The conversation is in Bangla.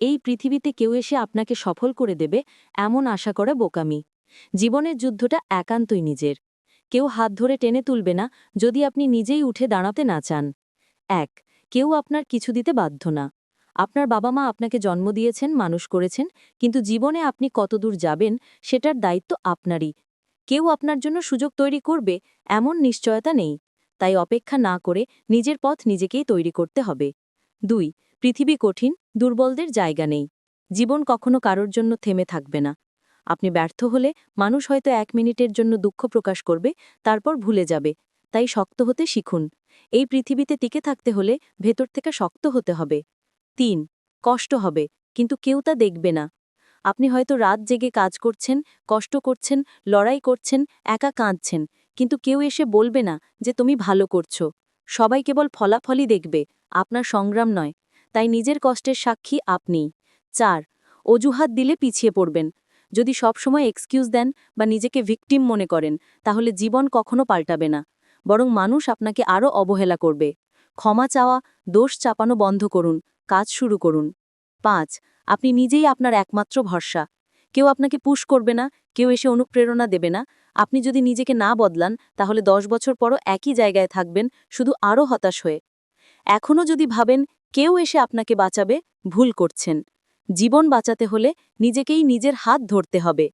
এই পৃথিবীতে কেউ এসে আপনাকে সফল করে দেবে এমন আশা করা বোকামি। জীবনের যুদ্ধটা একান্তই নিজের। কেউ হাত ধরে টেনে তুলবে না যদি আপনি নিজেই উঠে দাঁড়াতে না চান। ১. কেউ আপনার কিছু দিতে বাধ্য না। আপনার বাবা মা আপনাকে জন্ম দিয়েছেন, মানুষ করেছেন, কিন্তু জীবনে আপনি কতদূর যাবেন সেটার দায়িত্ব আপনারই। কেউ আপনার জন্য সুযোগ তৈরি করবে এমন নিশ্চয়তা নেই। তাই অপেক্ষা না করে নিজের পথ নিজেকেই তৈরি করতে হবে। ২. পৃথিবী কঠিন, দুর্বলদের জায়গা নেই। জীবন কখনো কারোর জন্য থেমে থাকবে না। আপনি ব্যর্থ হলে মানুষ হয়তো ১ মিনিটের জন্য দুঃখ প্রকাশ করবে, তারপর ভুলে যাবে। তাই শক্ত হতে শিখুন। এই পৃথিবীতে টিকে থাকতে হলে ভেতর থেকে শক্ত হতে হবে। ৩. কষ্ট হবে, কিন্তু কেউ তা দেখবে না। আপনি হয়তো রাত জেগে কাজ করছেন, কষ্ট করছেন, লড়াই করছেন, একা কাঁদছেন, কিন্তু কেউ এসে বলবে না যে তুমি ভালো করছো। সবাই কেবল ফলাফলই দেখবে, আপনার সংগ্রাম নয়। তাই নিজের কষ্টের সাক্ষী আপনিই। ৪. অজুহাত দিলে পিছিয়ে পড়বেন। যদি সবসময় এক্সকিউজ দেন বা নিজেকে ভিকটিম মনে করেন, তাহলে জীবন কখনো পাল্টাবে না। বরং মানুষ আপনাকে আরও অবহেলা করবে। ক্ষমা চাওয়া, দোষ চাপানো বন্ধ করুন, কাজ শুরু করুন। ৫. আপনি নিজেই আপনার একমাত্র ভরসা। কেউ আপনাকে পুশ করবে না, কেউ এসে অনুপ্রেরণা দেবে না। আপনি যদি নিজেকে না বদলান, তাহলে ১০ বছর পরও একই জায়গায় থাকবেন, শুধু আরও হতাশ হয়ে। এখনও যদি ভাবেন কেউ এসে আপনাকে বাঁচাবে, ভুল করছেন। জীবন বাঁচাতে হলে নিজেকেই নিজের হাত ধরতে হবে।